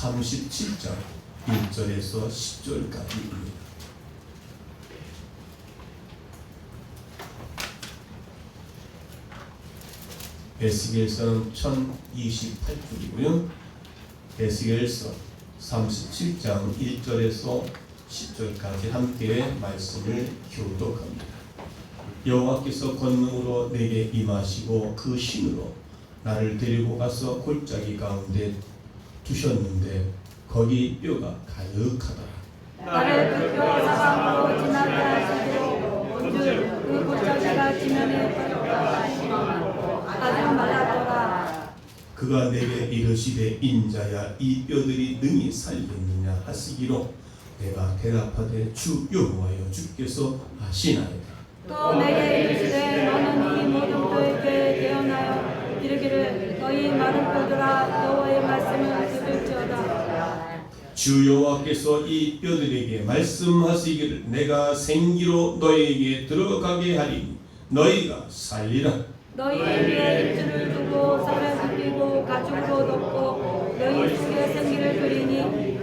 37장 1절에서 10절까지입니다. 에스겔서는 1028쪽이고요. 에스겔서 37장 1절에서 10절까지 함께 말씀을 교독합니다. 여호와께서 권능으로 내게 임하시고 그 신으로 나를 데리고 가서 골짜기 가운데 두셨는데 거기 뼈가 가득하더라. 나를 그 뼈 사방으로 지나게 하시고 본즉 그 골짜기가 지면에 뼈가 가득 말랐더라. 그가 내게 이르시되 인자야 이 뼈들이 능히 살겠느냐 하시기로 내가 대답하되 주 여호와여 주께서 하시나이다. 또 내게 이르시되 너는 이 모든 뼈에게 대언하여 이르기를 너희 마른 뼈들아 여호와의 말씀을 들을지어다. 주 여호와께서 이 뼈들에게 말씀하시기를 내가 생기로 너희에게 들어가게 하리니 너희가 살리라. 너희 위에 입술을 두고 살을 굽히고 가죽으로 덮고 너희 속에 생기를 그리니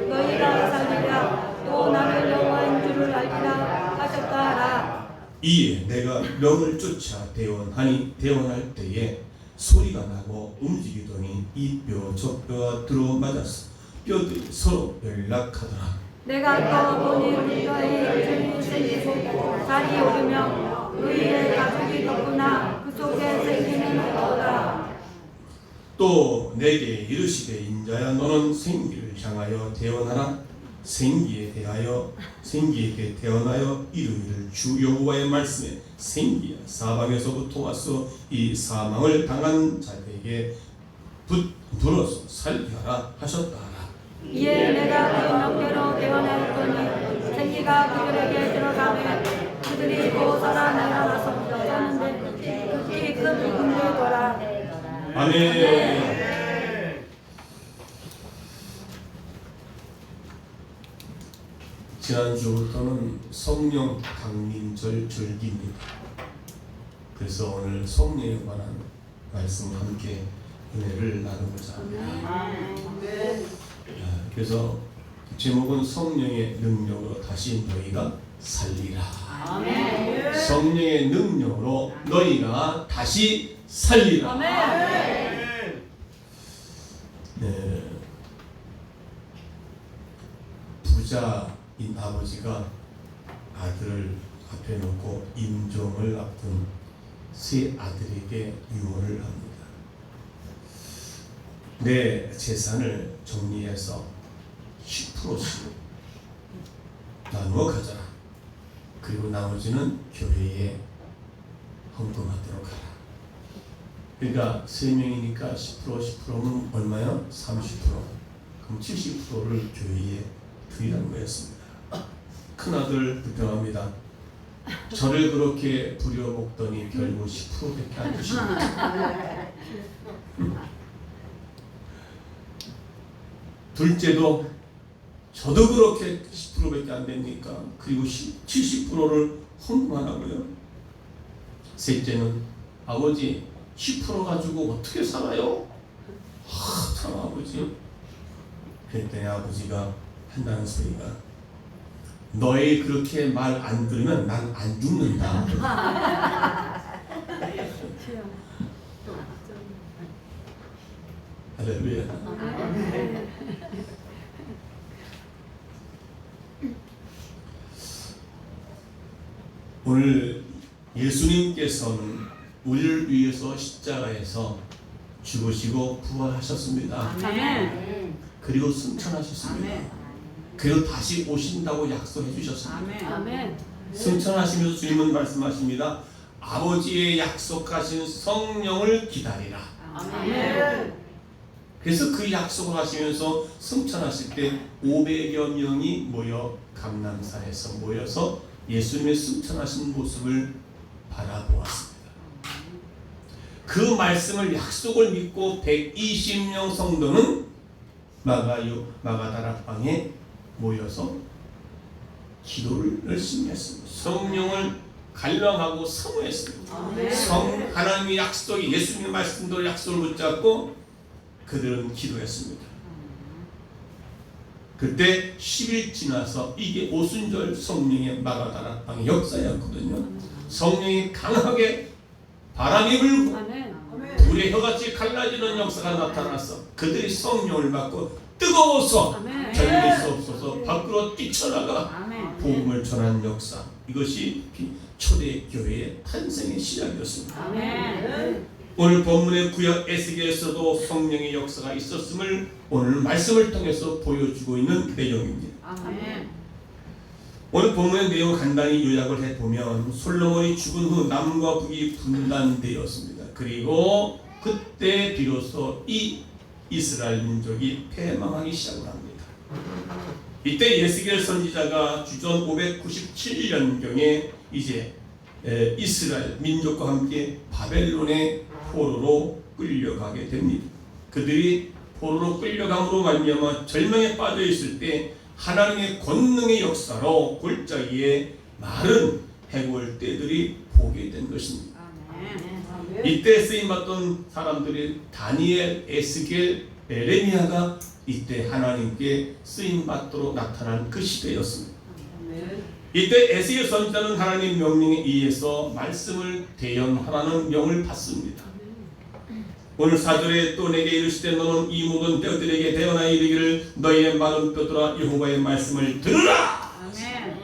너희가 살리라. 또 나는 여호와인 줄을 알리라 하셨다 하라. 이에 내가 명을 쫓아 대원할 때에 소리가 나고 움직이더니 이 뼈 저 뼈가 들어맞았어. 뼈들이 서로 연락하더라. 내가 또 보니 우리가의 입술이 생기고 살이 오르며 그 위에 가죽이 덮으나 그 속에 생기는 없더라. 또 내게 이르시되 인자야 너는 생기를 향하여 대언하라. 생기에게 대언하여 이르기를 주 여호와의 말씀에 생기야 사방에서부터 와서 이 사망을 당한 자에게 불어서 살게 하라 하셨다 하라. 이에 내가 그 명대로 대언하였더니 생기가 그들에게 들어가매 그들이 곧 살아나가서 자는데 극히 큰 기쁨이 되더라. 아멘. 지난주부터는 성령 강림절 절기입니다. 그래서 오늘 성령에 관한 말씀 함께 은혜를 나누고자 합니다. 그래서 제목은 성령의 능력으로 다시 너희가 살리라. 성령의 능력으로 너희가 다시 살리라. 네. 부자인 아버지가 아들을 앞에 놓고 임종을 앞둔 세 아들에게 유언을 합니다. 내 재산을 정리해서 10%씩 나누어 가져라. 그리고 나머지는 교회에 헌금하도록 하라. 그러니까 3명이니까 10%면 얼마요? 30%. 그럼 70%를 교회에 드리라는 거였습니다. 큰아들 불평합니다. 저를 그렇게 부려먹더니 결국 10%밖에 안 주십니다. 둘째도 저도 그렇게 10%밖에 안 됩니까? 그리고 70%를 헌금하라고요. 셋째는 아버지 10% 가지고 어떻게 살아요? 참 아버지. 그랬더니 아버지가 한다는 소리가 너희 그렇게 말 안 들으면 난 안 죽는다. 할렐루야. 오늘 예수님께서는 우리를 위해서 십자가에서 죽으시고 부활하셨습니다. 그리고 승천하셨습니다. 그리고 다시 오신다고 약속해 주셨습니다. 승천하시면서 주님은 말씀하십니다. 아버지의 약속하신 성령을 기다리라. 그래서 그 약속을 하시면서 승천하실 때 500여 명이 모여 감람산에서 모여서 예수님의 승천하신 모습을 바라보았습니다. 그 말씀을 약속을 믿고 120명 성도는 마가다락방에 모여서 기도를 열심히 했습니다. 성령을 갈망하고 사모했습니다. 하나님의 약속이 예수님의 말씀대로 약속을 붙잡고 그들은 기도했습니다. 그때 10일 지나서 이게 오순절 성령의 마가다락방의 역사였거든요. 성령이 강하게 바람이 불고 아멘. 불의 혀같이 갈라지는 역사가 나타나서 그들이 성령을 받고 뜨거워서 아멘. 견딜 수 없어서 밖으로 뛰쳐나가 아멘. 복음을 전하는 역사, 이것이 초대 교회의 탄생의 시작이었습니다. 아멘. 오늘 본문의 구약 에스겔에서도 성령의 역사가 있었음을 오늘 말씀을 통해서 보여주고 있는 내용입니다. 아멘. 오늘 본문의 내용을 간단히 요약을 해보면 솔로몬이 죽은 후 남과 북이 분단되었습니다. 그리고 그때 비로소 이 이스라엘 민족이 패망하기 시작을 합니다. 이때 에스겔 선지자가 주전 597년경에 이제 이스라엘 민족과 함께 바벨론의 포로로 끌려가게 됩니다. 그들이 포로로 끌려감으로 말미암아 절망에 빠져 있을 때 하나님의 권능의 역사로 골짜기에 마른 해골 떼들이 보게 된 것입니다. 이때 쓰임받던 사람들이 다니엘, 에스겔, 에레미야가 이때 하나님께 쓰임받도록 나타난 그 시대였습니다. 이때 에스겔 선지자는 하나님 명령에 의해서 말씀을 대언하라는 명을 받습니다. 오늘 4절에 또 내게 이르시되 너는 이 모든 뼈들에게 대언하여 이르기를 너희의 마른 뼈들아 여호와의 말씀을 들으라. 아멘.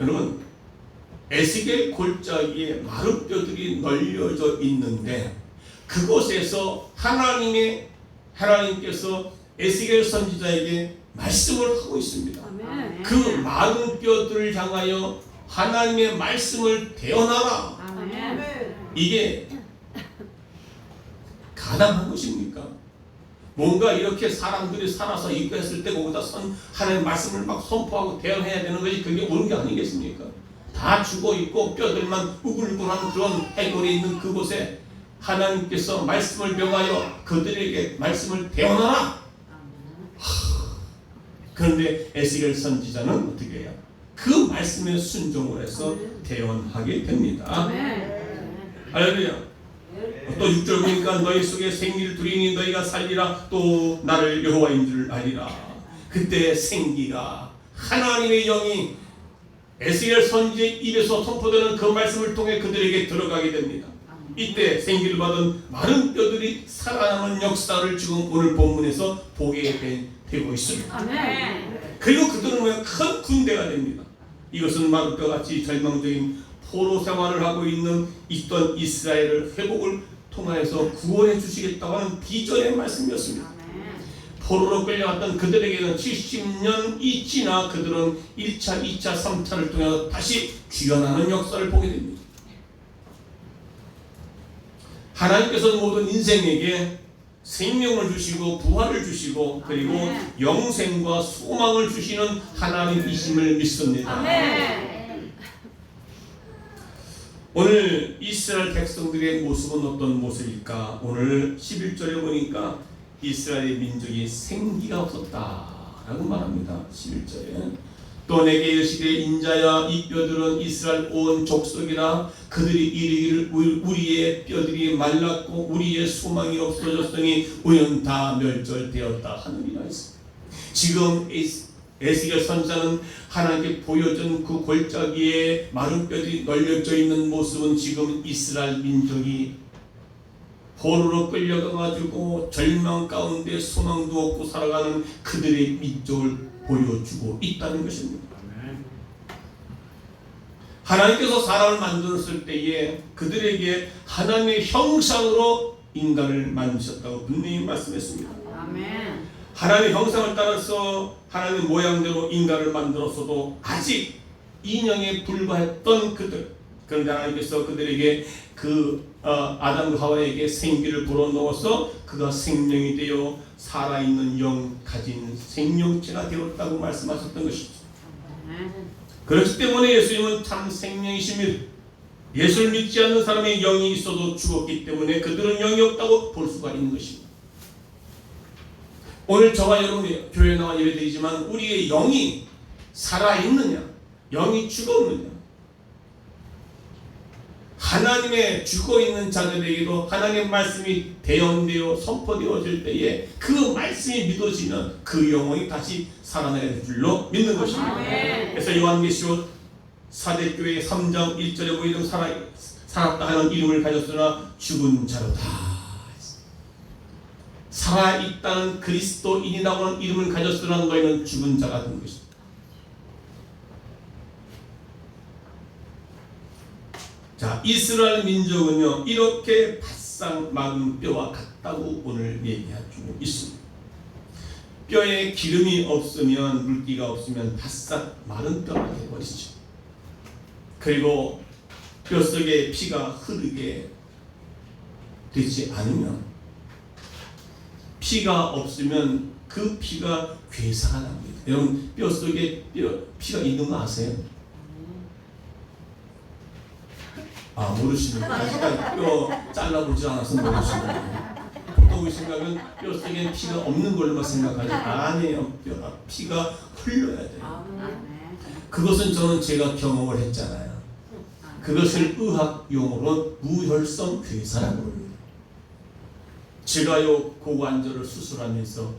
여러분, 에스겔 골짜기에 마른 뼈들이 널려져 있는데 그곳에서 하나님께서 에스겔 선지자에게 말씀을 하고 있습니다. 아멘. 그 마른 뼈들을 향하여 하나님의 말씀을 대언하라. 아멘. 이게 가능한 것입니까? 뭔가 이렇게 사람들이 살아서 있고 했을 때 거기다 하나님의 말씀을 막 선포하고 대언해야 되는 것이 그게 옳은 게 아니겠습니까? 다 죽어 있고 뼈들만 우글우글한 그런 해골이 있는 그곳에 하나님께서 말씀을 명하여 그들에게 말씀을 대언하라. 그런데 에스겔 선지자는 어떻게 해요? 그 말씀에 순종을 해서 대언하게 됩니다. 아멘. 할렐루야. 또 6절 보니까 너희 속에 생기를 두리니 너희가 살리라. 또 나를 여호와인 줄 알리라. 그때 생기가 하나님의 영이 에스겔 선지의 입에서 선포되는 그 말씀을 통해 그들에게 들어가게 됩니다. 이때 생기를 받은 마른 뼈들이 살아나는 역사를 지금 오늘 본문에서 보게 되고 있습니다. 아멘. 그리고 그들은 큰 군대가 됩니다. 이것은 마른 뼈같이 절망적인 포로 생활을 하고 있던 이스라엘을 회복을 통하여서 구원해 주시겠다고 하는 비전의 말씀이었습니다. 포로로 끌려갔던 그들에게는 70년이 지나 그들은 1차, 2차, 3차를 통해 다시 귀환하는 역사를 보게 됩니다. 하나님께서는 모든 인생에게 생명을 주시고 부활을 주시고 그리고 영생과 소망을 주시는 하나님이심을 믿습니다. 아멘. 오늘 이스라엘 백성들의 모습은 어떤 모습일까? 오늘 11절에 보니까 이스라엘 민족이 생기가 없었다라고 말합니다. 11절에 또 내게 이르시되 인자야 이 뼈들은 이스라엘 온 족속이라 그들이 이르기를 우리의 뼈들이 말랐고 우리의 소망이 없어졌으니 우리는 다 멸절되었다 하느니라 했습니다. 지금 에스겔 선지자는 하나님께 보여준 그 골짜기에 마른 뼈들이 널려져 있는 모습은 지금 이스라엘 민족이 포로로 끌려가가지고 절망 가운데 소망도 없고 살아가는 그들의 민족을 보여주고 있다는 것입니다. 하나님께서 사람을 만들었을 때에 그들에게 하나님의 형상으로 인간을 만드셨다고 분명히 말씀했습니다. 아멘. 하나님의 형상을 따라서 하나님의 모양대로 인간을 만들었어도 아직 인형에 불과했던 그들. 그런데 하나님께서 그들에게 아담과 하와에게 생기를 불어넣어서 그가 생명이 되어 살아있는 영 가진 생명체가 되었다고 말씀하셨던 것이죠. 그렇기 때문에 예수님은 참 생명이십니다. 예수를 믿지 않는 사람의 영이 있어도 죽었기 때문에 그들은 영이 없다고 볼 수가 있는 것입니다. 오늘 저와 여러분이 교회에 나와 예배드리지만 우리의 영이 살아있느냐 영이 죽었느냐 하나님의 죽어있는 자들에게도 하나님의 말씀이 대언되어 선포되어질 때에 그 말씀이 믿어지면 그 영혼이 다시 살아나야 될 줄로 믿는 것입니다. 그래서 요한계시록 사대교회 3장 1절에 보이는 살았다 하는 이름을 가졌으나 죽은 자로다. 살아있다는 그리스도인이라고 하는 이름을 가졌으나 너희는 죽은 자가 된 것이다. 자, 이스라엘 민족은요 이렇게 바싹 마른 뼈와 같다고 오늘 얘기하고 있습니다. 뼈에 기름이 없으면, 물기가 없으면 바싹 마른 뼈가 되어버리죠. 그리고 뼛속에 피가 흐르게 되지 않으면, 피가 없으면 그 피가 괴사가 납니다. 여러분 뼛속에 피가 있는 거 아세요? 모르시는 거예요. 뼈 잘라보지 않아서 모르시는 거예요. 보통 생각은 뼛속에 피가 없는 걸로만 생각하지 아니에요. 피가 흘러야 돼요. 그것은 저는 제가 경험을 했잖아요. 그것을 의학 용어로 무혈성 괴사라고 합니다. 제가요 고관절을 수술하면서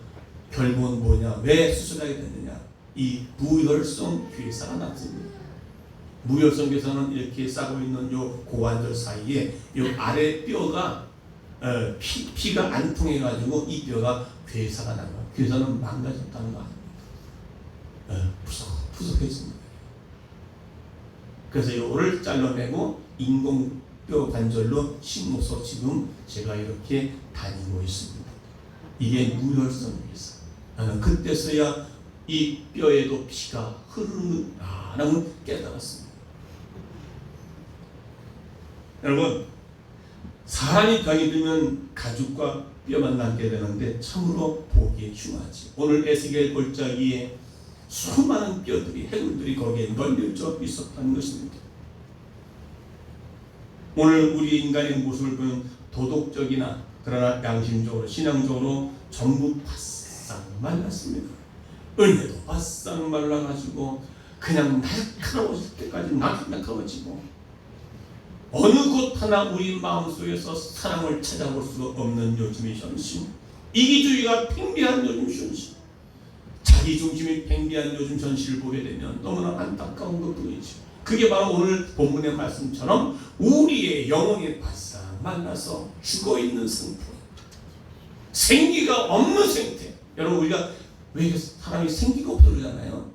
결국은 뭐냐, 왜 수술하게 됐느냐, 이 무혈성 괴사가 났습니다. 무혈성 괴사는 이렇게 싸고 있는 요 고관절 사이에 요 아래 뼈가 피가 안 통해 가지고 이 뼈가 괴사가 난 거예요. 괴사는 망가졌다는 거 아닙니까? 푸석해집니다. 그래서 요거를 잘라내고 인공뼈 관절로 심어서 지금 제가 이렇게 다니고 있습니다. 이게 무혈성 괴사. 나는 그때서야 이 뼈에도 피가 흐르는구나라고 깨달았습니다. 여러분, 사람이 병이 들면 가죽과 뼈만 남게 되는데 참으로 보기에 흉하지. 오늘 에스겔 골짜기에 수많은 뼈들이, 해골들이 거기에 널려져 있었다는 것입니다. 오늘 우리 인간의 모습을 보면 도덕적이나 그러나 양심적으로, 신앙적으로 전부 바싹 말랐습니다. 은혜도 바싹 말라가지고 그냥 날카로워질 때까지 날카로워지고, 어느 곳 하나 우리 마음속에서 사랑을 찾아볼 수 없는 요즘의 현실, 이기주의가 팽배한 요즘 현실, 자기중심이 팽배한 요즘 현실을 보게 되면 너무나 안타까운 것뿐이죠. 그게 바로 오늘 본문의 말씀처럼 우리의 영혼이 바싹 말라서 죽어있는 상태, 생기가 없는 상태. 여러분, 우리가 왜 사람이 생기가 없어 그러잖아요.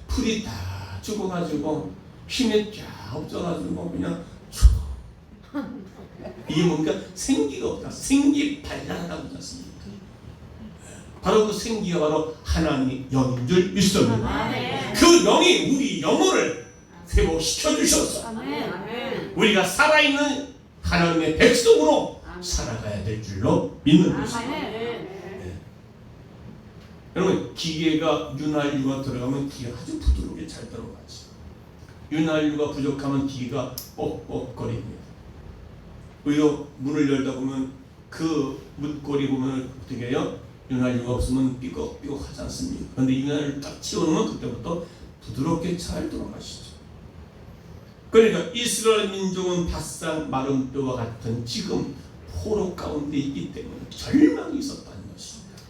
풀이 다 죽어가지고 힘이 쫙 없어가지고 그냥 이게 뭔가 생기가 없다, 생기 발랄하다고 하지 않습니까? 바로 그 생기가 바로 하나님의 영인 줄 믿습니다. 그 영이 우리 영혼을 회복시켜 주셔서 우리가 살아있는 하나님의 백성으로 살아가야 될 줄로 믿는 것입니다. 여러분, 기계가 윤활유가 들어가면 기계가 아주 부드럽게 잘 들어가지. 윤활유가 부족하면 기계가 뻑뻑거립니다. 오히려 문을 열다 보면 그 문고리 보면 어떻게 해요? 윤활유가 없으면 삐걱삐걱 하지 않습니까? 그런데 윤활유를 딱 치워놓으면 그때부터 부드럽게 잘 들어가시죠. 그러니까 이스라엘 민족은 바싹 마른 뼈와 같은 지금 포로 가운데 있기 때문에 절망이 있었다는 것입니다.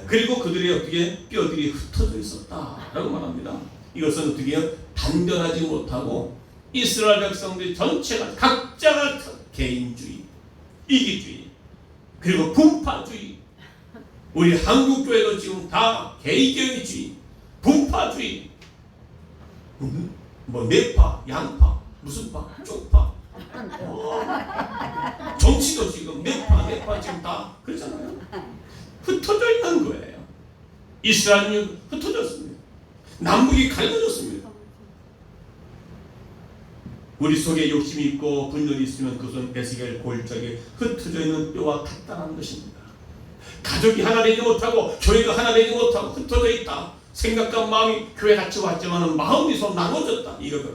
그리고 그들의 어떻게 뼈들이 흩어져 있었다라고 말합니다. 이것은 어떻게 해요? 단결하지 못하고 이스라엘 백성들 전체가 각자가 개인주의, 이기주의, 그리고 분파주의, 우리 한국교회도 지금 다 개인주의, 분파주의, 뭐 내파, 양파, 무슨 파, 쪽파, 정치도 지금 내파 지금 다 그렇잖아요. 흩어져 있는 거예요. 이스라엘이 흩어졌습니다. 남북이 갈라졌습니다. 우리 속에 욕심이 있고 분열이 있으면 그것은 에스겔 골짜기에 흩어져 있는 뼈와 같다는 것입니다. 가족이 하나 되지 못하고 교회가 하나 되지 못하고 흩어져 있다. 생각과 마음이 교회 같이 왔지만 마음이 서로 나눠졌다. 이거가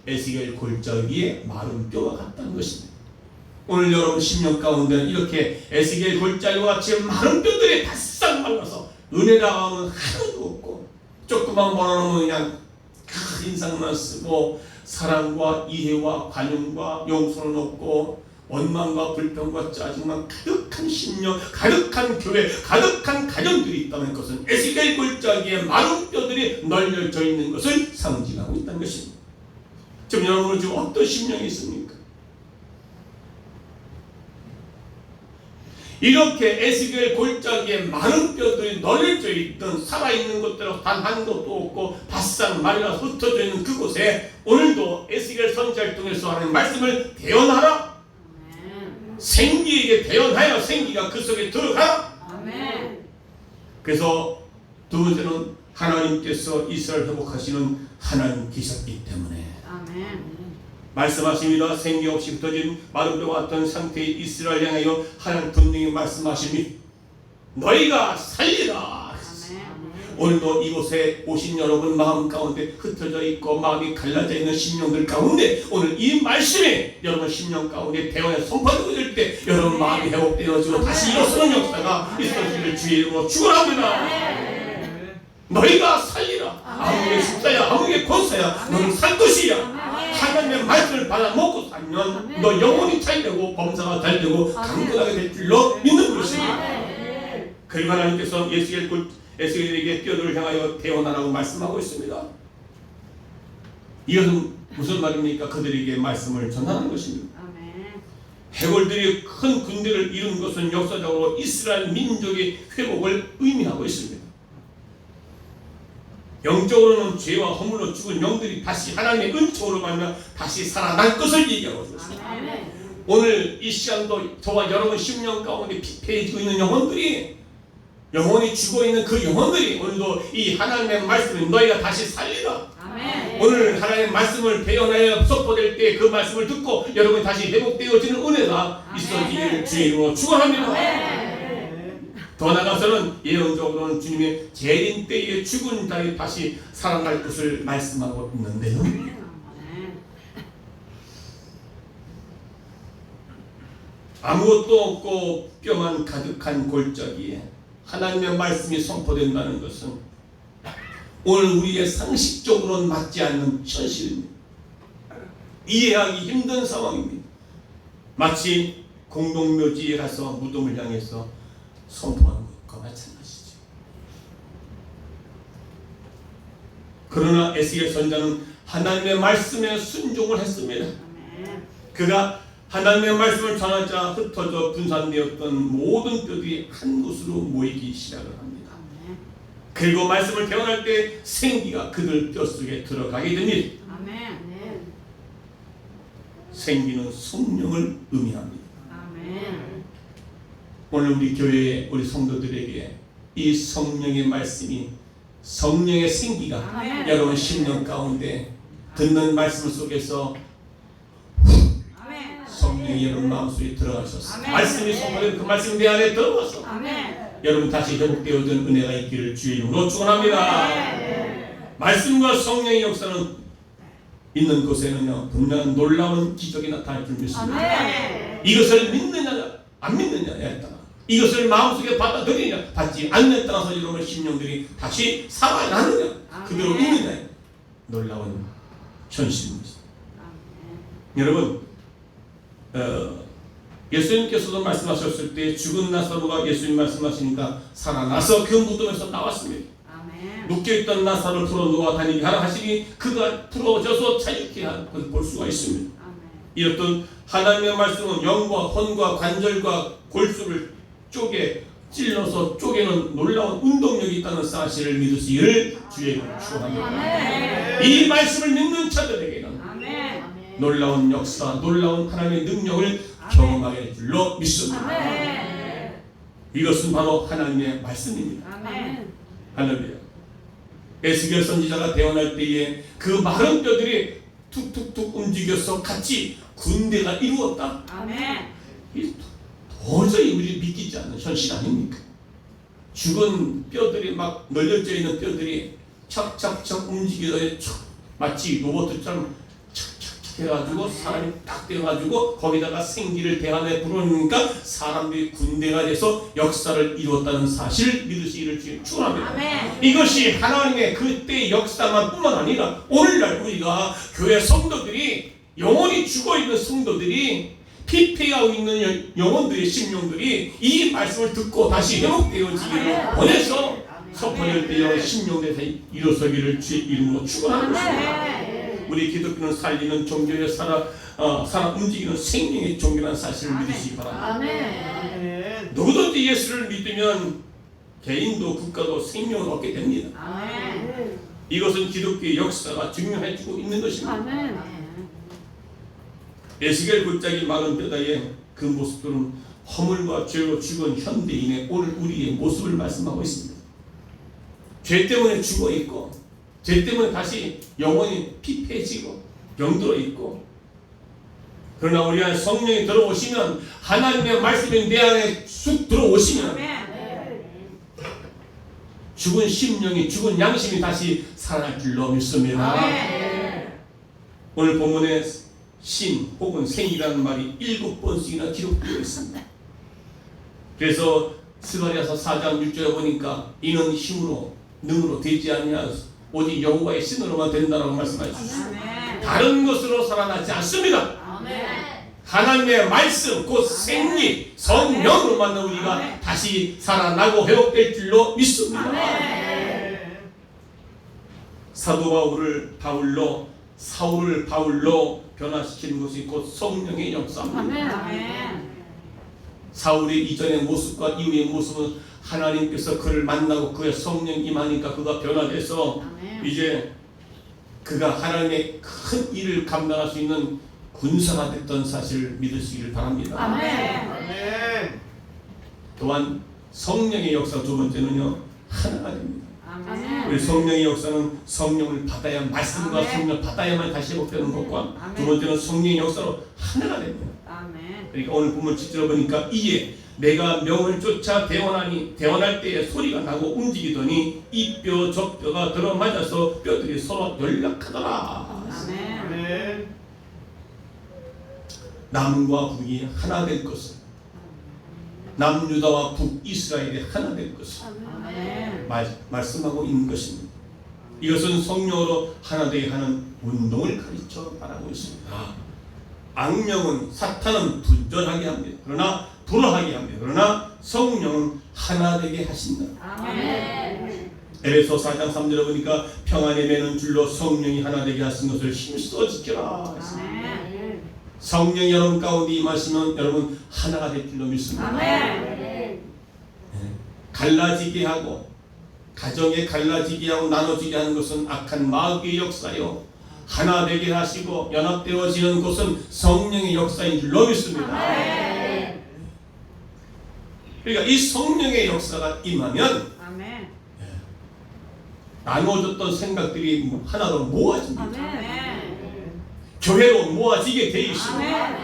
에스겔 골짜기에 마른 뼈와 같다는 것입니다. 오늘 여러분 심령 가운데는 이렇게 에스겔 골짜기와 같이 마른 뼈들이 바싹 말라서 은혜라고 하면 하나도 없고, 조그만 번호는 그냥 큰 인상만 쓰고 사랑과 이해와 관용과 용서는 없고 원망과 불평과 짜증만 가득한 심령, 가득한 교회, 가득한 가정들이 있다는 것은 에스겔 골짜기에 마른 뼈들이 널려져 있는 것을 상징하고 있다는 것입니다. 지금 여러분은 지금 어떤 심령이 있습니까? 이렇게 에스겔 골짜기에 마른 뼈들이 널려져 있던 살아있는 것들은 단 한 것도 없고 바싹 말라 흩어져 있는 그곳에 오늘도 에스겔 선지자를 통해서 하는 말씀을 대언하라. 생기에게 대언하여 생기가 그 속에 들어가라. 아멘. 그래서 두 번째는 하나님께서 이스라엘 회복하시는 하나님이셨기 때문에 아멘. 말씀하십니다. 생기 없이 흩어진 마른 뼈와 같은 상태의 이스라엘 향하여 하나님 분명히 말씀하십니다. 너희가 살리라. 오늘도 이곳에 오신 여러분 마음 가운데 흩어져 있고 마음이 갈라져 있는 심령들 가운데 오늘 이 말씀이 여러분 심령 가운데 대원에 선포되고 될 때 여러분 마음이 회복되어지고 다시 일어서는 역사가 있어지기를 주의 이름으로 축원합니다. 너희가 살리라. 아무개 십자야 아무개 권사야 너는 살 것이야. 하나님의 말씀을 받아 먹고 살면 너 영혼이 잘되고 범사가 잘되고 강건하게 될 줄로 믿는 것입니다. 그리고 하나님께서 에스겔에게 뼈들을 향하여 대언하라고 말씀하고 있습니다. 이것은 무슨 말입니까? 그들에게 말씀을 전하는 것입니다. 해골들이 큰 군대를 이룬 것은 역사적으로 이스라엘 민족의 회복을 의미하고 있습니다. 영적으로는 죄와 허물로 죽은 영들이 다시 하나님의 은총으로 말며 다시 살아날 것을 얘기하고 있습니다. 오늘 이 시간도 저와 여러분 심령 가운데 피폐해지고 있는 영혼들이 영혼이 죽어있는 그 영혼들이 오늘도 이 하나님의 말씀을 너희가 다시 살리라. 아멘. 오늘 하나님의 말씀을 배워나야 선포될 때 그 말씀을 듣고 여러분이 다시 회복되어지는 은혜가 있어지기를 주의 이름으로 축원합니다. 더 나아가서는 예언적으로는 주님의 재림 때에 죽은 자들이 다시 살아날 것을 말씀하고 있는데요. 아무것도 없고 뼈만 가득한 골짜기에 하나님의 말씀이 선포된다는 것은 오늘 우리의 상식적으로는 맞지 않는 현실입니다. 이해하기 힘든 상황입니다. 마치 공동묘지에 가서 무덤을 향해서 선포하는 것과 마찬가지죠. 그러나 에스겔 선지자는 하나님의 말씀에 순종을 했습니다. 그가 하나님의 말씀을 전하자 흩어져 분산되었던 모든 뼈들이 한 곳으로 모이기 시작을 합니다. 그리고 말씀을 대언할 때 생기가 그들 뼈속에 들어가게 됩니다. 생기는 성령을 의미합니다. 오늘 우리 교회의 우리 성도들에게 이 성령의 말씀이 성령의 생기가 여러분 심령 가운데 듣는 말씀 속에서 성령이 여러분 마음속에 들어가셔서 말씀이 선포된 그 말씀이 내 안에 들어가서 여러분 다시 회복되어진 은혜가 있기를 주의 이름으로 축원합니다. 말씀과 성령의 역사는 있는 곳에는요 분명 놀라운 기적이 나타날 줄 믿습니다. 이것을 믿느냐 안 믿느냐에 따라 이것을 마음속에 받아들이냐 받지 않느냐에 따라서 여러분 심령들이 다시 살아나느냐 그대로 있느냐 놀라운 현실입니다. 여러분 예수님께서도 말씀하셨을 때 죽은 나사로가 예수님 말씀하시니까 살아나서 그 무덤에서 나왔습니다. 묶여있던 나사로를 풀어놓아 다니게 하라 하시니 그가 풀어져서 자유케 한 것을 볼 수가 있습니다. 이렇던 하나님의 말씀은 영과 혼과 관절과 골수를 찔러서 쪼개는 놀라운 운동력이 있다는 사실을 믿으시기를 주의 이름으로 축원합니다. 이 말씀을 믿는 자들에게는 놀라운 역사, 놀라운 하나님의 능력을 경험하게 될 줄로 믿습니다. 이것은 바로 하나님의 말씀입니다. 할렐루야. 에스겔 선지자가 대언할 때에 그 마른 뼈들이 툭툭툭 움직여서 같이 군대가 이루었다. 도저히 우리 믿기지 않는 현실 아닙니까? 죽은 뼈들이 막 널려져 있는 뼈들이 착착착 움직여서 마치 로봇처럼 착착착 해가지고 사람이 딱 돼가지고 거기다가 생기를 대안에 불어넣으니까 사람들이 군대가 돼서 역사를 이루었다는 사실을 믿으시기를 축원합니다. 아멘. 이것이 하나님의 그때 역사만 뿐만 아니라 오늘날 우리가 교회 성도들이 영혼이 죽어있는 성도들이 피폐하고 있는 영혼들의 심령들이 이 말씀을 듣고 다시 회복되어지기를 원해서 서퍼를 되어 심령에서 일어서기를 주의 이름으로 축원하는 것입니다. 우리 기독교는 살리는 종교에 살아 움직이는 생명의 종교라는 사실을 믿으시기 바랍니다. 아멘. 누구든지 예수를 믿으면 개인도 국가도 생명을 얻게 됩니다. 아멘. 이것은 기독교의 역사가 증명해주고 있는 것입니다. 아멘. 에스겔 굴짝이 마른 뼈다의 그 모습들은 허물과 죄로 죽은 현대인의 오늘 우리의 모습을 말씀하고 있습니다. 죄 때문에 죽어 있고 죄 때문에 다시 영혼이 피폐해지고 병들어 있고, 그러나 우리 안에 성령이 들어오시면 하나님의 말씀이 내 안에 쑥 들어오시면 죽은 심령이 죽은 양심이 다시 살아날 줄로 믿습니다. 오늘 본문에 신 혹은 생이라는 말이 7번씩이나 기록되어 있습니다. 그래서 스가랴서 4장 6절에 보니까 이는 힘으로 능으로 되지 아니하여 오직 여호와의 신으로만 된다라고 말씀하셨습니다. 다른 것으로 살아나지 않습니다. 하나님의 말씀 곧 생리 성령으로 만나 우리가 다시 살아나고 회복될 줄로 믿습니다. 사도 사울을 바울로 변화시키는 것이 곧 성령의 역사입니다. 사울의 이전의 모습과 이후의 모습은 하나님께서 그를 만나고 그의 성령이 임하니까 그가 변화돼서 이제 그가 하나님의 큰 일을 감당할 수 있는 군사가 됐던 사실을 믿으시기를 바랍니다. 또한 성령의 역사 두 번째는요, 하나가 됩니다. 우리 성령의 역사는 성령을 받아야, 말씀과 성령을 받아야만 다시 회복되는 것과 두 번째는 성령의 역사로 하나가 됩니다. 그러니까 오늘 본문 7절을 보니까 이에 내가 명을 쫓아 대원할 때에 소리가 나고 움직이더니 이 뼈 저 뼈가 들어맞아서 뼈들이 서로 연락하더라. 남과 북이 하나 될 것을, 남유다와 북이스라엘이 하나 될 것을 말씀하고 있는 것입니다. 이것은 성령으로 하나 되게 하는 운동을 가르쳐 말하고 있습니다. 악령은, 사탄은 분전하게 합니다. 그러나 불화하게 합니다. 그러나 성령은 하나 되게 하신다. 에베소 4장 3절에 보니까 평안에 매는 줄로 성령이 하나 되게 하신 것을 힘써 지켜라. 성령이 여러분 가운데 임하시면 여러분 하나가 될 줄로 믿습니다. 갈라지게 하고, 가정에 갈라지게 하고 나눠지게 하는 것은 악한 마귀의 역사요, 하나 되게 하시고 연합되어지는 것은 성령의 역사인 줄로 믿습니다. 그러니까 이 성령의 역사가 임하면 나눠졌던 생각들이 하나로 모아집니다. 교회로 모아지게 되어 있습니다.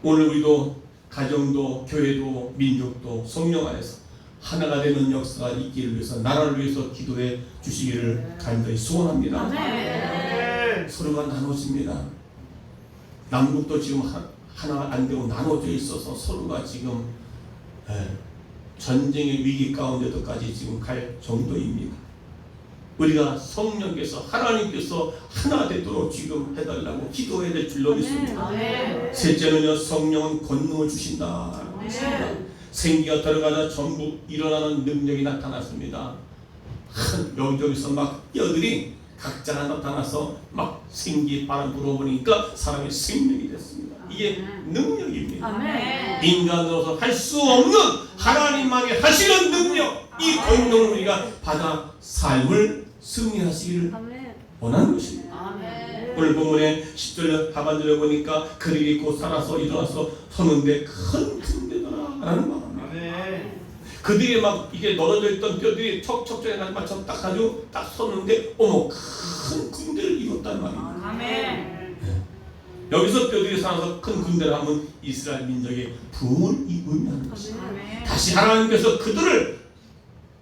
오늘 우리도 가정도 교회도 민족도 성령 안에서 하나가 되는 역사가 있기를 위해서, 나라를 위해서 기도해 주시기를 간절히 소원합니다. 서로가 나눠집니다. 남북도 지금 하나 안 되고 나눠져 있어서 서로가 지금 전쟁의 위기 가운데도까지 지금 갈 정도입니다. 우리가 성령께서, 하나님께서 하나 되도록 지금 해달라고 기도해야 될 줄로 믿습니다. 셋째는요, 성령은 권능을 주신다. 생기가 들어가자 전부 일어나는 능력이 나타났습니다. 여기저기서 막 뼈들이 각자가 나타나서 막 생기 바람 불어보니까 사람이 생명이 됐습니다. 이게 능력입니다. 인간으로서 할 수 없는 하나님만이 하시는 능력, 이 권능을 우리가 받아 삶을 승리하시기를 원하는 것입니다. 오늘 본문에 10절 하반절에 보니까 그들이 곧 살아서 일어나서 서는데 큰 군대더라 라는 말입니다. 그들이 막 이게 늘어져 있던 뼈들이 척척척에 맞춰 딱 가지고 딱 섰는데 어머, 큰 군대를 이뤘단 말입니다. 여기서 뼈들이 살아서 큰 군대를 하면 이스라엘 민족의 부흥을 의미하는 것입니다. 다시 하나님께서 그들을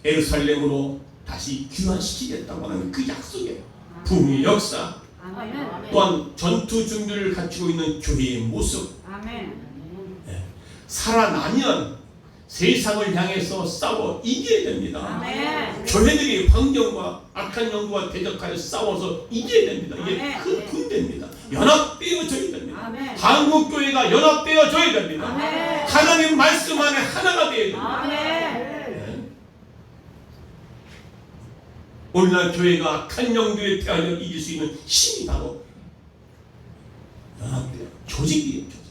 예루살렘으로 다시 귀환시키겠다고 하는 그 약속의 부흥의 역사, 아멘. 또한 전투 준비를 갖추고 있는 교회의 모습, 아멘. 살아나면 세상을 향해서 싸워 이겨야 됩니다. 아멘. 교회들이 환경과 악한 영과 대적하여 싸워서 이겨야 됩니다. 이게 아멘. 그 군대입니다. 연합되어져야 됩니다. 아멘. 한국교회가 연합되어져야 됩니다. 아멘. 하나님 말씀 안에 하나가 되어야 됩니다. 아멘. 오늘날 교회가 악한 영들에 대하여 이길 수 있는 힘이 바로 연합돼요. 조직이에요. 조직.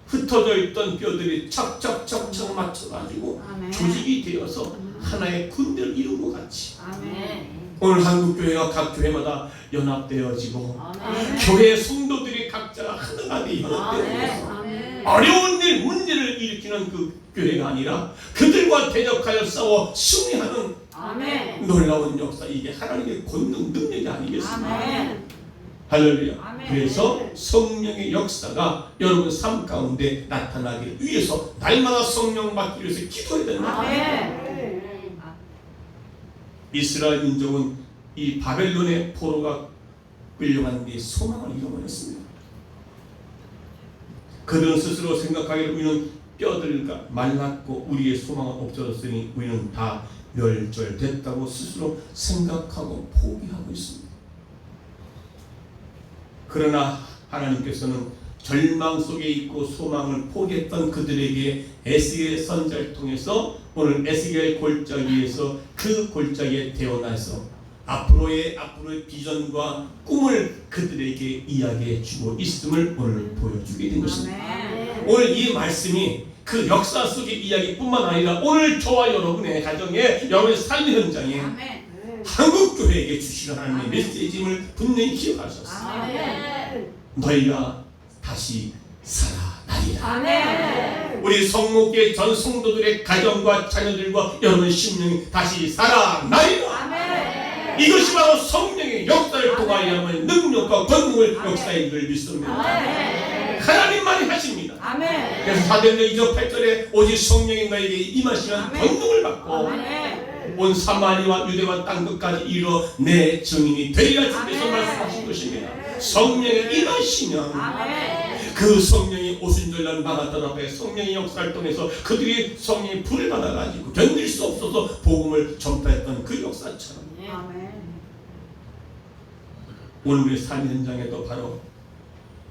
흩어져 있던 뼈들이 척척척척 맞춰가지고 아멘. 조직이 되어서 하나의 군대를 이룬 것 같이 아멘. 오늘 한국교회가 각 교회마다 연합되어지고 아멘. 교회 성도들이 각자 하나가 되어 연합되어서 아멘. 어려운 일, 문제를 일으키는 그 교회가 아니라 그들과 대적하여 싸워 승리하는 아멘. 놀라운 역사, 이게 하나님의 권능 능력이 아니겠습니까? 아멘. 할렐루야. 아멘. 그래서 성령의 역사가 여러분 삶 가운데 나타나기 위해서 날마다 성령 받기 위해서 기도해야 됩니다. 아멘. 이스라엘 민족은 이 바벨론의 포로가 끌려간 뒤 소망을 잃어버렸습니다. 그들은 스스로 생각하기를 우리는 뼈들과 말랐고 우리의 소망은 없어졌으니 우리는 다 멸절됐다고 스스로 생각하고 포기하고 있습니다. 그러나 하나님께서는 절망 속에 있고 소망을 포기했던 그들에게 에스겔 선지자를 통해서 오늘 에스겔 골짜기에서 그 골짜기에 태어나서 앞으로의 비전과 꿈을 그들에게 이야기해 주고 있음을 오늘 보여주게 된 것입니다. 아멘. 오늘 이 말씀이 그 역사 속의 이야기뿐만 아니라 오늘 저와 여러분의 가정에, 여러분의 삶의 현장에 아멘. 한국교회에게 주시는 하나님의 메시지임을 분명히 기억하셨습니다. 아멘. 너희가 다시 살아나리라. 아멘. 우리 성목계 전 성도들의 가정과 자녀들과 여러분의 심령이 다시 살아나리라. 아멘. 이것이 바로 성령의 역사를 통하여야만 능력과 권능을 역사인 줄 믿습니다. 아멘. 하나님만이 하십니다. 아멘. 그래서 사도행전 2장 8절에 오직 성령이 너에게 임하시면 아멘. 권능을 받고 아멘. 온 사마리와 유대와 땅끝까지 이르러 내 증인이 되리라 주께서 아멘. 말씀하신 것입니다. 성령이 임하시면 아멘. 그 성령이 오순절날 막았던 앞에 성령의 역사를 통해서 그들이 성령의 불을 받아가지고 견딜 수 없어서 복음을 전파했던 그 역사처럼 아멘. 오늘 우리 삶 현장에도 바로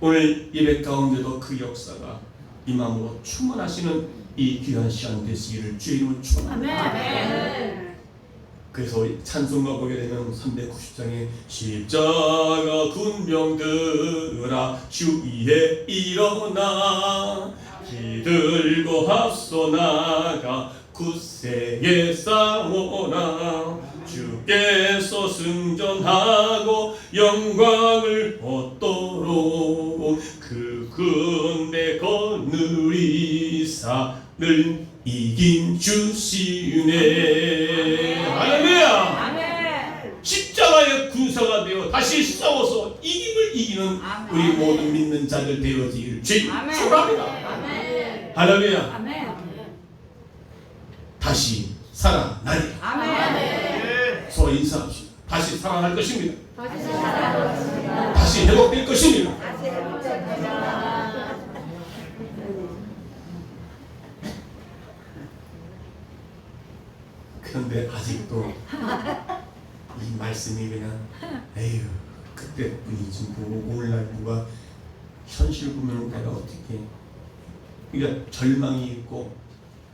오늘 예배 가운데도 그 역사가 임함으로 충만하시는 이 귀한 시간 되시기를 주의 이름으로 축원합니다. 아멘. 그래서 찬송가 보게 되면 390장에 십자가 군병들아 주 위에 일어나 기들고 앞서 나가 굳세게 싸워라 주께서 승전하고 영광을 얻도록 그 군대 거느리사 늘 이긴 주시네. 할렐루야. 아멘. 십자가의 군사가 되어 다시 싸워서 이김을 이기는 아멘. 우리 모든 믿는 자들 되어지기를 주님 아멘. 축원합니다. 아멘. 할렐루야. 아멘. 다시 살아나리라. 아멘. 서로 인사합시다. 다시 살아날 것입니다. 다시 살아나겠습니다. 다시 회복될 것입니다. 다시 회복됩니다. 그런데 아직도 이 말씀이 그냥 에휴 그때뿐이지 뭐 오늘날 누가 현실 보면 내가 어떻게 그러니까 절망이 있고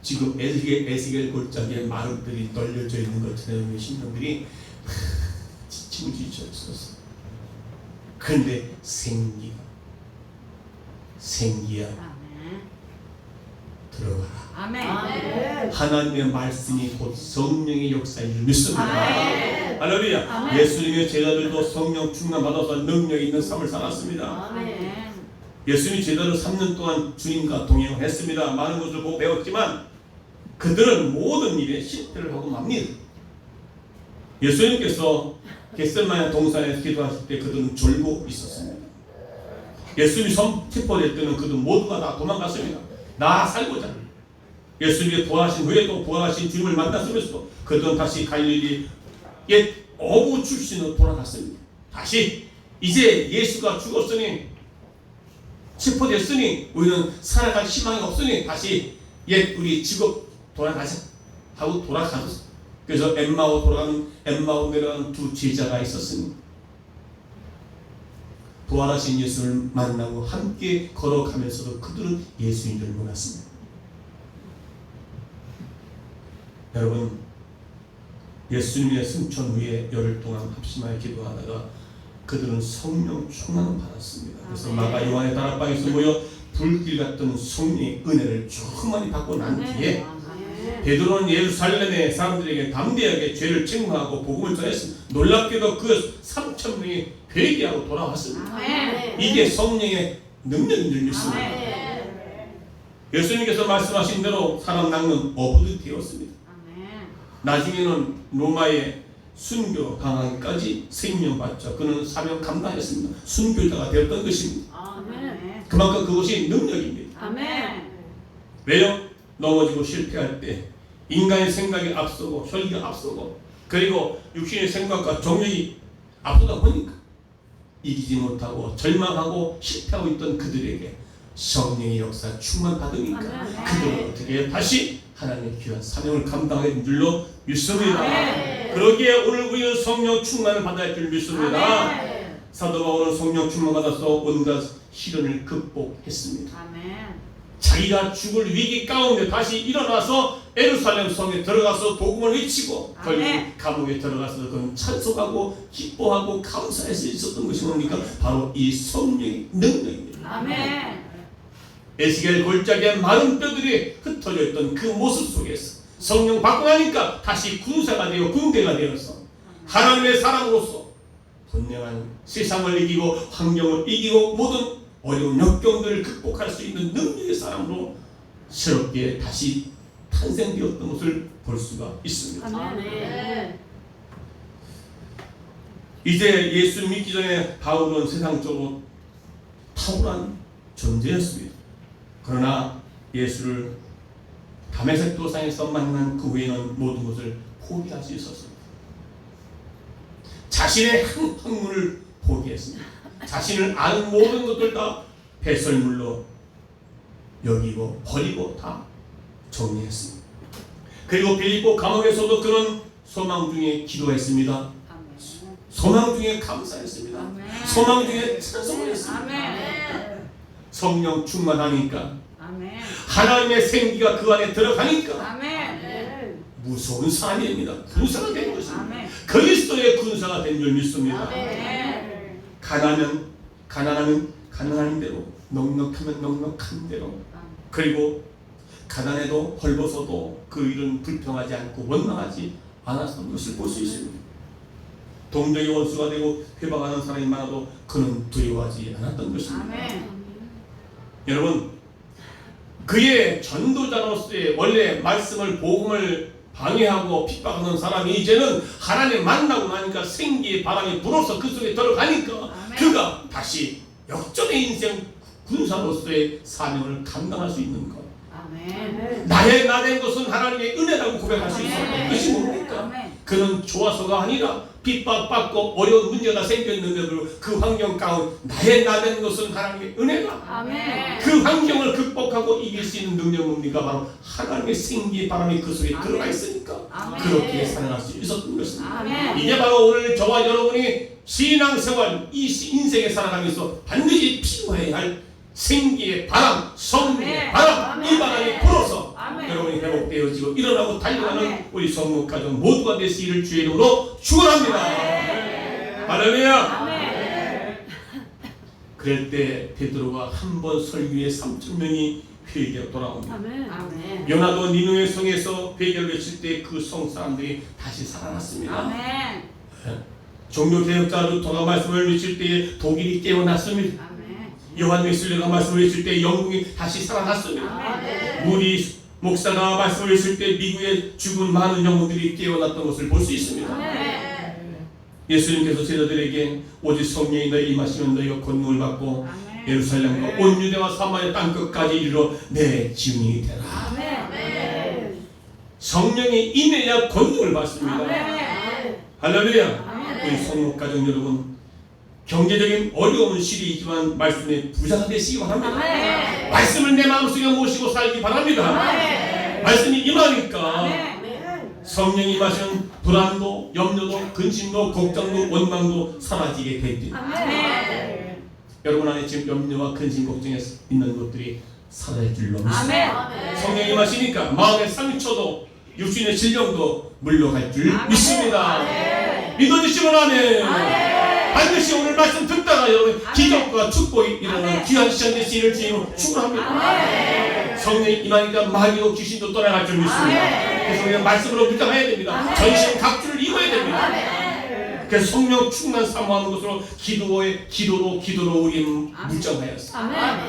지금 에스겔 골짜기에 마루들이 널려져 있는 것처럼 신령들이 지치고 지쳤었어. 그런데 생기야 들어가라. 아멘. 하나님의 말씀이 곧 성령의 역사인 줄 믿습니다. 아멘. 할렐루야. 아멘. 예수님의 제자들도 성령 충만 받아서 능력 있는 삶을 살았습니다. 아멘. 예수님이 제자들 3년 동안 주님과 동행을 했습니다. 많은 것을 보고 배웠지만 그들은 모든 일에 실패를 하고 맙니다. 예수님께서 겟세마네 동산에서 기도하실 때 그들은 졸고 있었습니다. 예수님이 체포될 때는 그들 모두가 다 도망갔습니다. 나 살고자. 예수님이 부활하신 후에도 부활하신 주님을 만났으면서도 그들은 다시 갈릴리 옛 어부 출신으로 돌아갔습니다. 다시 이제 예수가 죽었으니 체포됐으니 우리는 살아갈 희망이 없으니 다시 옛 우리 직업 돌아가자 하고 돌아가셨어. 그래서 엠마오 내려가는 두 제자가 있었으니 부활하신 예수를 만나고 함께 걸어가면서도 그들은 예수인 줄 몰랐습니다. 여러분, 예수님의 승천 후에 열흘 동안 합심하여 기도하다가 그들은 성령 충만을 받았습니다. 그래서 마가 요한의 다락방에서 모여 불길 같던 성령의 은혜를 충만히 받고 난 뒤에 베드로는 예루살렘의 사람들에게 담대하게 죄를 책망하고 복음을 전했습니다. 놀랍게도 그 3,000명이 회개하고 돌아왔습니다. 이게 성령의 능력인 줄 믿습니다. 예수님께서 말씀하신 대로 사람 낚는 어부들이 되었습니다. 나중에는 로마의 순교 강하기까지 생명받자 그는 사명 감당했습니다. 순교자가 되었던 것입니다. 그만큼 그것이 능력입니다. 왜요? 넘어지고 실패할 때 인간의 생각이 앞서고 혈기가 앞서고 그리고 육신의 생각과 정욕이 앞서다 보니까 이기지 못하고 절망하고 실패하고 있던 그들에게 성령의 역사 충만 받으니까 그들은 어떻게 다시 하나님의 귀한 사명을 감당하게 된 줄로 믿습니다. 그러기에 오늘 우리는 성령 충만을 받아야 할 줄 믿습니다. 사도 바울은 성령 충만 받아서 온갖 시련을 극복했습니다. 자기가 죽을 위기 가운데 다시 일어나서 예루살렘 성에 들어가서 복음을 외치고 결국 감옥에 들어가서 그는 찬송하고 기뻐하고 감사할 수 있었던 것이 뭡니까? 바로 이 성령의 능력입니다. 에스겔 골짜기에 많은 뼈들이 흩어져 있던 그 모습 속에서 성령 받고 나니까 다시 군사가 되어 군대가 되어서 하나님의 사람으로서 분명한 세상을 이기고 환경을 이기고 모든 어려운 역경들을 극복할 수 있는 능력의 사람으로 새롭게 다시 탄생되었던 것을 볼 수가 있습니다. 이제 예수 믿기 전에 바울은 세상적으로 탁월한 존재였습니다. 그러나 예수를 다메섹 도상에서 만난 그 후에는 모든 것을 포기할 수 있었습니다. 자신의 한 학문을 포기했습니다. 자신을 아는 모든 것들 다 배설물로 여기고 버리고 다 정리했습니다. 그리고 빌립보 감옥에서도 그는 소망 중에 기도했습니다. 소망 중에 감사했습니다. 소망 중에 찬송을 했습니다. 성령 충만하니까 하나님의 생기가 그 안에 들어가니까 무서운 사람입니다. 군사가 된 것입니다. 그리스도의 군사가 된 줄 믿습니다. 가난하면 가난한 대로, 넉넉하면 넉넉한 대로, 그리고 가난해도 헐벗어도 그 일은 불평하지 않고 원망하지 않았던 것을 볼 수 있습니다. 동정의 원수가 되고 회방하는 사람이 많아도 그는 두려워하지 않았던 것입니다. 여러분, 그의 전도자로서의 원래 말씀을 복음을 방해하고 핍박하는 사람이 이제는 하나님 만나고 나니까 생기의 바람이 불어서 그 속에 들어가니까 그가 다시 역전의 인생 군사로서의 사명을 감당할 수 있는 것. 나의 나된 것은 하나님의 은혜라고 고백할 수 있었던 것이 뭡니까? 그는 좋아서가 아니라 핍박받고 어려운 문제가 생겼는데도 그 환경 가운데 나의 나된 것은 하나님의 은혜다. 그 환경을 극복하고 이길 수 있는 능력은 뭡니까? 바로 하나님의 생기의 바람이 그 속에 들어가 있으니까 그렇게 살아갈 수 있었던 것입니다. 이게 바로 오늘 저와 여러분이 신앙생활 이 인생에 살아가면서 반드시 필요해야 할 생기의 바람, 성령의 바람, 이 바람이 불어서 여러분이 회복되어지고 일어나고 달려가는 우리 성목 가정 모두가 되시기를 주의 이름으로 축원합니다. 할렐루야. 그럴 때 베드로가 한 번 설교에 3,000명이 회개하고 돌아옵니다. 요나도 니느웨 성에서 회개를 외칠 때 그 성 사람들이 다시 살아났습니다. 종교 개혁자 루터가 말씀을 외칠 때에 독일이 깨어났습니다. 요한 웨슬리가 말씀을 외칠 때 영국이 다시 살아났습니다. 무리 목사가 말씀을 외칠 때 미국의 죽은 많은 영혼들이 깨어났던 것을 볼 수 있습니다. 예수님께서 제자들에게 오직 성령이 너희 임하시면 너희가 권능을 받고 예루살렘과 온 유대와 사마리아 땅끝까지 이르러 내 증인이 되라. 성령이 임해야 권능을 받습니다. 할렐루야. 우리 성목 가정 여러분, 경제적인 어려운 시리이지만 말씀에 부자가 되시기 바랍니다. 말씀을 내 마음속에 모시고 살기 바랍니다. 말씀이 임하니까 성령이 임하시는 불안도, 염려도, 근심도, 걱정도, 원망도 사라지게 됩니다. 여러분 안에 지금 염려와 근심, 걱정에 있는 것들이 사라질 줄로 믿습니다. 성령이 임하시니까 마음의 상처도 육신의 질병도 물러갈 줄 믿습니다. 믿어주시면 아멘. 반드시 오늘 말씀 듣다가 여러분 기적과 축복이 일어나는 귀한 시간 되시기를 주님으로 축원합니다. 성령이 임하니까 마귀도 귀신도 떠나갈 줄 믿습니다. 그래서 우리는 말씀으로 묵상해야 됩니다. 전신 각주를 입어야 됩니다. 그래서 성령 충만 사모하는 것으로 기도로 우리는 묵상하였습니다.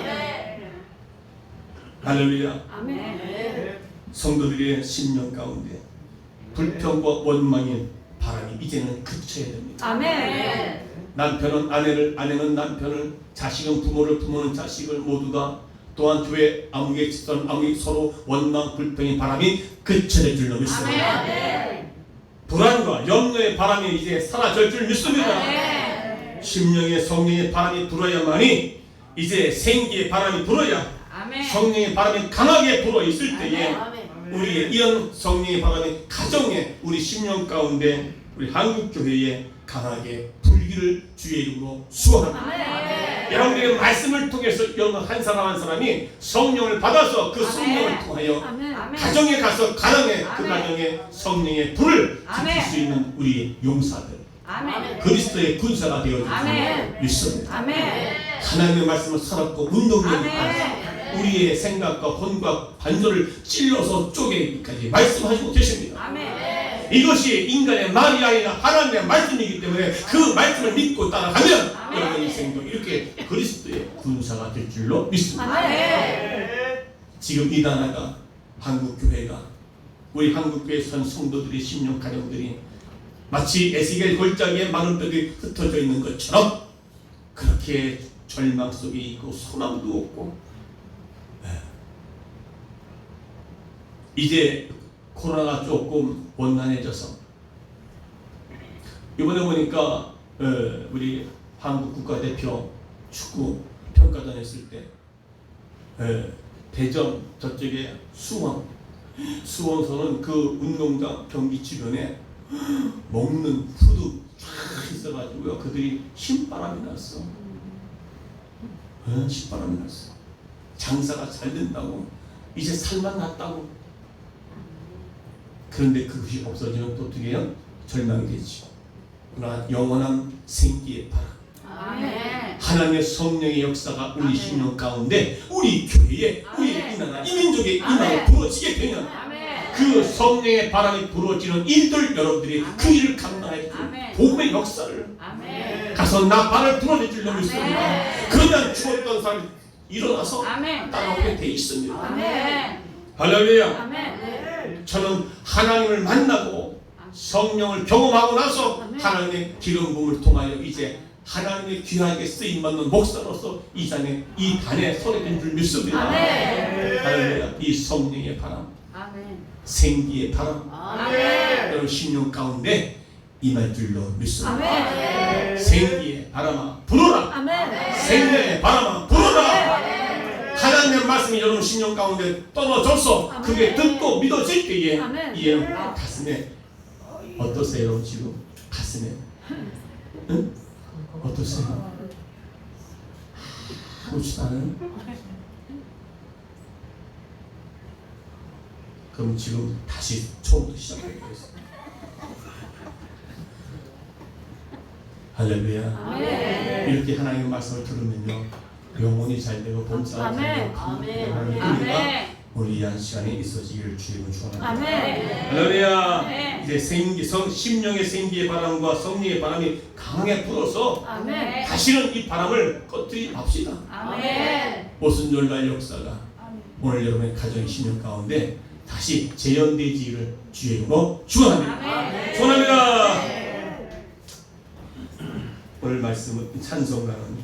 할렐루야. 성도들의 심령 가운데 불평과 원망의 바람이 이제는 그쳐야 됩니다. 남편은 아내를, 아내는 남편을, 자식은 부모를, 부모는 자식을, 모두가 또한 교회 아무개 집단 아무개 서로 원망 불평의 바람이 그쳐질 줄로 믿습니다. 불안과 염려의 바람이 이제 사라질 줄 믿습니다. 심령의 성령의 바람이 불어야만이 이제 생기의 바람이 불어야 성령의 바람이 강하게 불어 있을 때에 우리의 이런 성령의 바람이 가정에 우리 심령 가운데 우리 한국교회에 강하게 불기를 주의 이름으로 수원합니다. 여러분들의 말씀을 통해서 여러분 한 사람 한 사람이 성령을 받아서 그 성령을 통하여 가정에 가서 가정에 그 가정에 성령의 불을 지킬 수 있는 우리 용사들 그리스도의 군사가 되어주시는 믿습니다. 하나님의 말씀을 살았고 운동력이 있고 우리의 생각과 혼과 관절을 찔러서 쪼개기까지 말씀하시고 계십니다. 이것이 인간의 말이 아니라 하나님의 말씀이기 때문에 그 말씀을 믿고 따라가면 여러분 인생도 이렇게 그리스도의 군사가 될 줄로 믿습니다. 지금 이 나라가 한국교회가 우리 한국교회 선 성도들의 심령 가정들이 마치 에스겔 골짜기에 많은 뼈들이 흩어져 있는 것처럼 그렇게 절망 속에 있고 소망도 없고 이제 코로나가 조금 원만해져서 이번에 보니까 우리 한국 국가대표 축구 평가전 했을 때 대전 저쪽에 수원서는 그 운동장 경기 주변에 먹는 푸드 쫙 있어가지고요 그들이 신바람이 났어. 신바람이 났어. 장사가 잘 된다고 이제 살만 났다고. 그런데 그것이 없어지면 또 어떻게 해요? 절망이 되지. 그러나 영원한 생기의 바람 하나님의 성령의 역사가 우리 심령 가운데 우리 교회에 우리 이 나라 이 민족의 이 나라에 부어지게 되면 그 성령의 바람이 불어지는 일들 여러분들이 그 일을 감당하게 되는 복음의 역사를 가서 나 발을 불어낼 줄로 믿습니다. 그러면 죽었던 사람이 일어나서 따라오게 돼 있습니다. 할렐루야. 저는 하나님을 만나고 성령을 경험하고 나서 하나님의 기름 부음을 통하여 이제 하나님의 귀하게 쓰임받는 목사로서 이 단에 서게 된 줄 믿습니다. 할렐루야. 이 성령의 바람 생기의 바람 여러분 심령 가운데 임할 줄로 믿습니다. 생기의 바람아 불어라. 생명의 바람아 불어라. 하나님의 말씀이 여러분 심령 가운데 떨어져서 그게 듣고 믿어질 때에 이 가슴에 어떠세요? 여러분 지금 가슴에 응? 어떠세요? 그렇지 않아요? 그럼 지금 다시 처음부터 시작하겠습니다. 할렐루야. 이렇게 하나님의 말씀을 들으면요 영혼이 잘되고 범사가 잘되고 영혼이 우리 이한 시간에 있어지기를 주님을 축원합니다. 할렐루야. 이제 심령의 생기의 바람과 성령의 바람이 강하게 불어서 다시는 이 바람을 꺼뜨리지 맙시다. 오순절날 역사가 오늘 여러분의 가정의 심령 가운데 다시 재현되지를 주의 이름으로 축원합니다. 축원합니다. 오늘 말씀은 찬송가는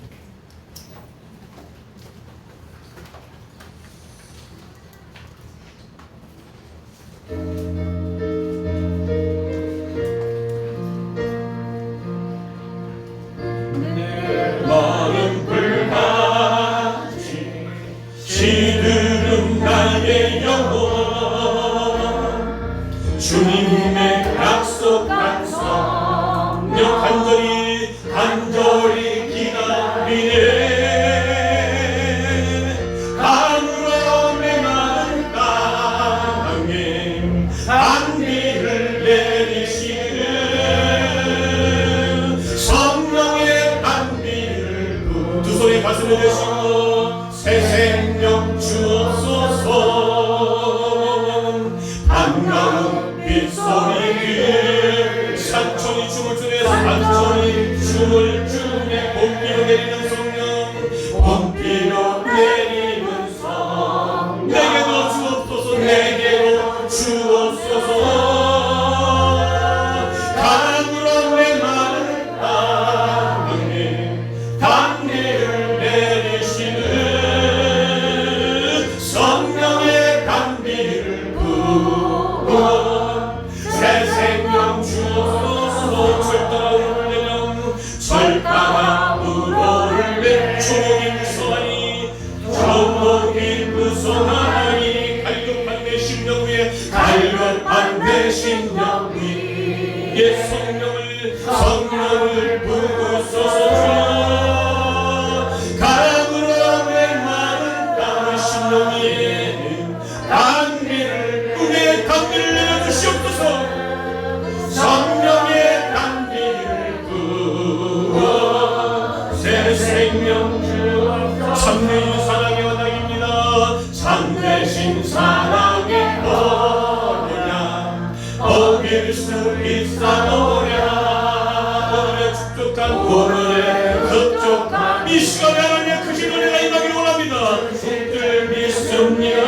예 성령을 부으소서. 주여 가람으로 메마른 땅의 심령에 단비를 꿈의 단비를 내려주시옵소서. 성령의 단비를 부어 새 생명 주옵소서. 참되신 사랑의 언약입니다. 참되신 사랑의 언약 어길 수 있사오랴. 오늘의 축적한 오늘의 급족한 이 시간에 하나님의 크신 은혜가 임하기를 원합니다. 손들 믿습니다.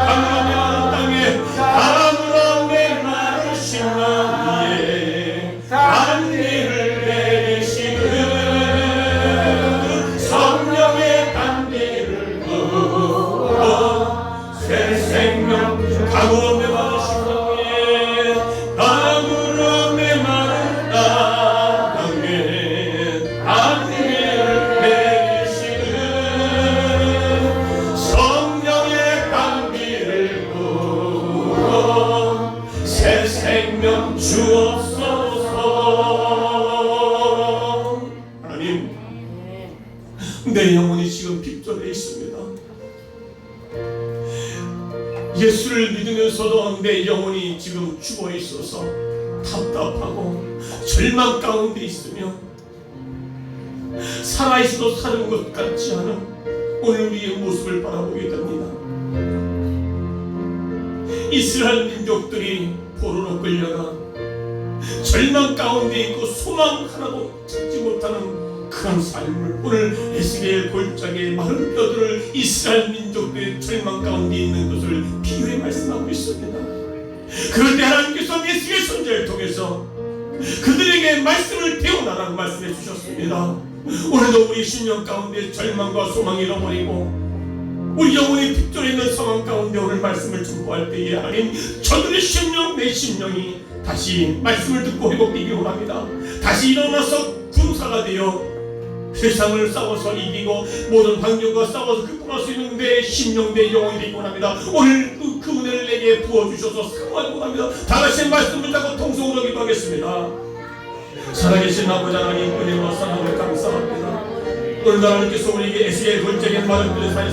강건한 땅에 바람으로 메마른 심령 위에 단비를 내리시는 성령의 단비를 부어 새 생명 강으로 메마른 심령 위에 강으로 메마른 땅에 단비를 내리시는 성령의 단비를 부어 새 생명 주옵소서. 하나님, 내 영혼이 지금 빗절해 있습니다. 예수를 믿으면서도 내 영혼이 지금 죽어 있어서 답답하고 절망 가운데 있으며 살아있어도 사는 것 같지 않은 오늘 우리의 모습을 바라보게 됩니다. 이스라엘 민족들이 포로로 끌려가 절망 가운데 있고 소망 하나도 찾지 못하는 그런 삶을 오늘 에스겔 골짜기의 마른 뼈들을 이스라엘 민족들의 절망 가운데 있는 것을 비유해 말씀하고 있습니다. 그럴 때 하나님께서 에스겔 선지자를 통해서 그들에게 말씀을 태어나라고 말씀해 주셨습니다. 오늘도 우리 심령 가운데 절망과 소망이 잃어버리고 우리 영혼이 빗절해 있는 상황 가운데 오늘 말씀을 전부할 때에 하나님 저들의 심령 내 심령이 다시 말씀을 듣고 회복되기 원합니다. 다시 일어나서 군사가 되어 세상을 싸워서 이기고 모든 환경과 싸워서 극복할 수 있는 내 심령 내 영혼이 되기 원합니다. 오늘 그 은혜를 내게 부어주셔서 사모하기 원합니다. 다같이 말씀을 잡고 통성으로 기도하겠습니다. 살아계신 아버지 하나님 은혜와 사랑을 감사합니다. 오늘 하나님께서 우리에게 에스겔 골짜기의 마른 뼈를